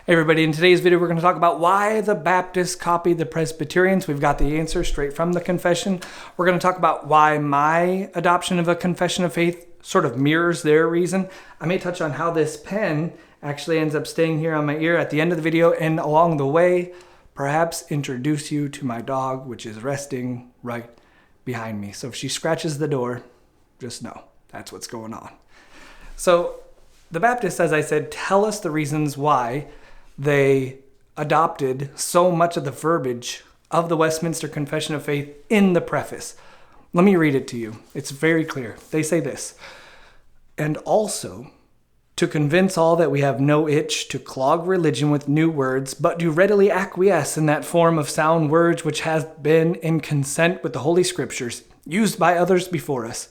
Hey everybody, in today's video we're going to talk about why the Baptists copied the Presbyterians. We've got the answer straight from the confession. We're going to talk about why my adoption of a confession of faith sort of mirrors their reason. I may touch on how this pen actually ends up staying here on my ear at the end of the video, and along the way, perhaps introduce you to my dog, which is resting right behind me. So if she scratches the door, just know that's what's going on. So the Baptists, as I said, tell us the reasons why they adopted so much of the verbiage of the Westminster Confession of Faith in the preface. Let me read it to you. It's very clear. They say this: "And also, to convince all that we have no itch to clog religion with new words, but do readily acquiesce in that form of sound words which has been in consent with the Holy Scriptures, used by others before us,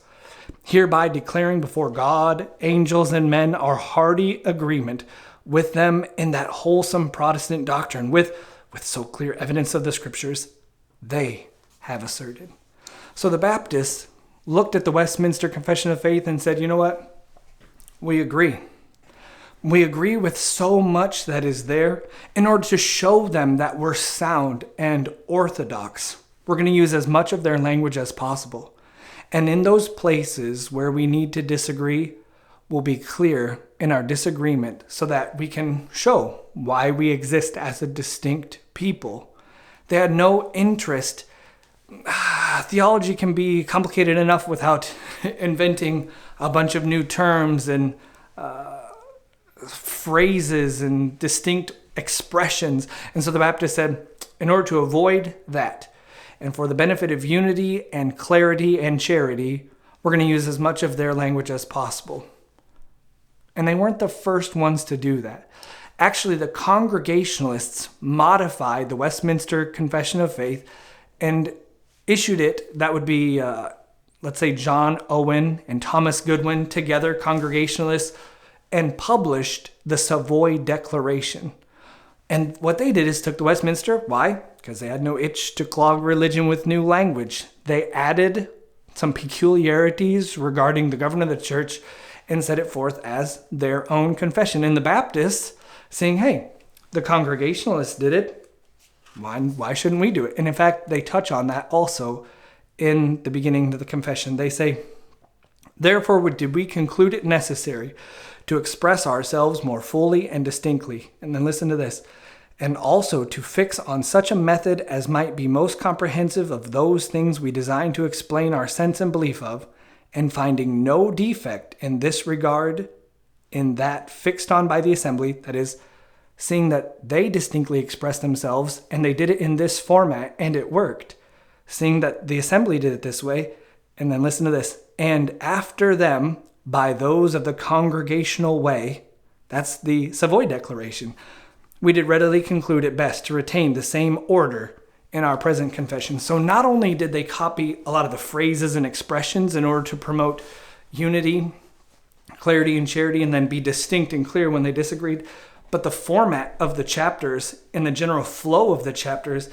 hereby declaring before God, angels, and men our hearty agreement with them in that wholesome Protestant doctrine, with so clear evidence of the Scriptures they have asserted." So the Baptists looked at the Westminster Confession of Faith and said, you know what? We agree. We agree with so much that is there. In order to show them that we're sound and orthodox, we're going to use as much of their language as possible. And in those places where we need to disagree, we'll be clear in our disagreement so that we can show why we exist as a distinct people. They had no interest. Theology can be complicated enough without inventing a bunch of new terms and phrases and distinct expressions. And so the Baptist said, in order to avoid that, and for the benefit of unity and clarity and charity, we're going to use as much of their language as possible. And they weren't the first ones to do that. Actually, the Congregationalists modified the Westminster Confession of Faith and issued it. That would be, let's say, John Owen and Thomas Goodwin together, Congregationalists, and published the Savoy Declaration. And what they did is took the Westminster. Why? Because they had no itch to clog religion with new language. They added some peculiarities regarding the government of the church and set it forth as their own confession. And the Baptists saying, hey, the Congregationalists did it. Why shouldn't we do it? And in fact, they touch on that also in the beginning of the confession. They say, therefore did we conclude it necessary to express ourselves more fully and distinctly. And then listen to this. And also to fix on such a method as might be most comprehensive of those things we design to explain our sense and belief of, and finding no defect in this regard, in that fixed on by the assembly, that is, seeing that they distinctly expressed themselves, and they did it in this format, and it worked. Seeing that the assembly did it this way, and then listen to this, and after them, by those of the congregational way, that's the Savoy Declaration, we did readily conclude it best to retain the same order in our present confession. So not only did they copy a lot of the phrases and expressions in order to promote unity, clarity, and charity, and then be distinct and clear when they disagreed, but the format of the chapters and the general flow of the chapters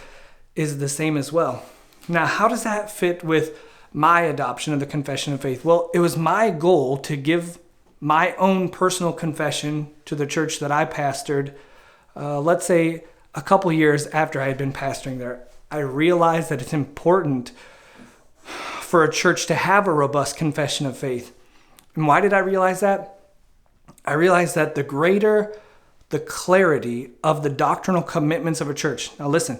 is the same as well. Now, how does that fit with my adoption of the Confession of Faith? Well, it was my goal to give my own personal confession to the church that I pastored, let's say a couple years after I had been pastoring there. I realized that it's important for a church to have a robust confession of faith. And why did I realize that? I realized that the greater the clarity of the doctrinal commitments of a church. Now listen,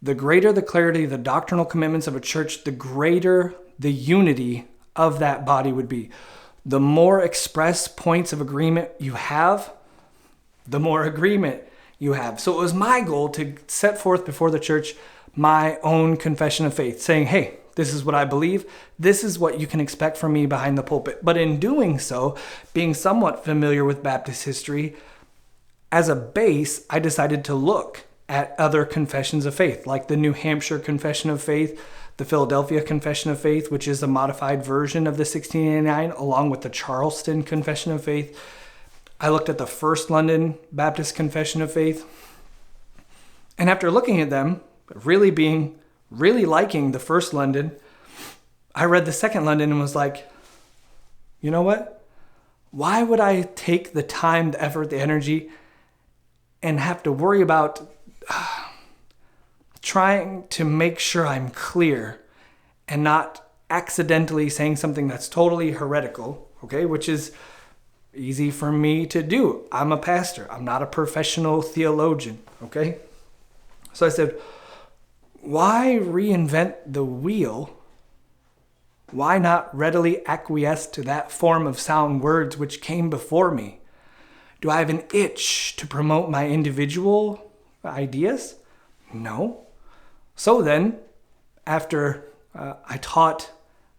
the greater the clarity of the doctrinal commitments of a church, the greater the unity of that body would be. The more express points of agreement you have, the more agreement you have. So it was my goal to set forth before the church my own confession of faith, saying, hey, this is what I believe. This is what you can expect from me behind the pulpit. But in doing so, being somewhat familiar with Baptist history, as a base, I decided to look at other confessions of faith, like the New Hampshire Confession of Faith, the Philadelphia Confession of Faith, which is a modified version of the 1689, along with the Charleston Confession of Faith. I looked at the First London Baptist Confession of Faith. And after looking at them, really liking the First London, I read the Second London and was like, you know what? Why would I take the time, the effort, the energy, and have to worry about trying to make sure I'm clear and not accidentally saying something that's totally heretical, okay, which is easy for me to do. I'm a pastor. I'm not a professional theologian, okay? So I said, why reinvent the wheel? Why not readily acquiesce to that form of sound words which came before me? Do I have an itch to promote my individual ideas? No. So then, after I taught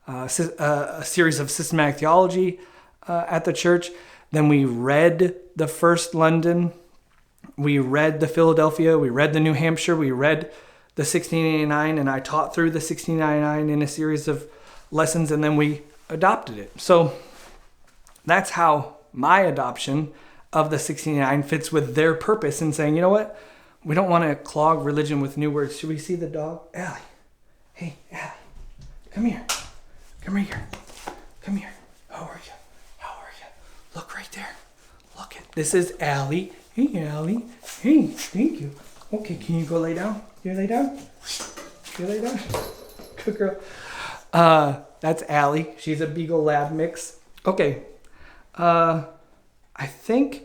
a series of systematic theology at the church, then we read the First London, we read the Philadelphia, we read the New Hampshire, we read the 1689, and I taught through the 1689 in a series of lessons, and then we adopted it. So that's how my adoption of the 1689 fits with their purpose in saying, you know what? We don't want to clog religion with new words. Should we see the dog? Allie. Hey, Allie. Come here. Come right here. Come here. How are you? How are you? Look right there. Look at this is Allie. Hey, Allie. Hey, thank you. Okay, can you go lay down? You lay down? You lay down? Good girl. That's Allie. She's a Beagle Lab mix. Okay. I think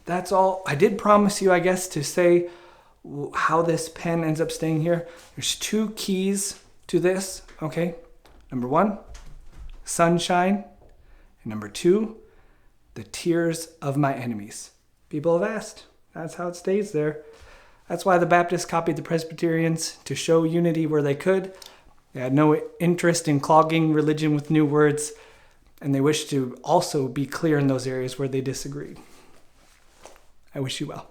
that's all. I did promise you, I guess, to say how this pen ends up staying here. There's 2 keys to this, okay? Number 1, sunshine. And number 2, the tears of my enemies. People have asked. That's how it stays there. That's why the Baptists copied the Presbyterians, to show unity where they could. They had no interest in clogging religion with new words, and they wished to also be clear in those areas where they disagreed. I wish you well.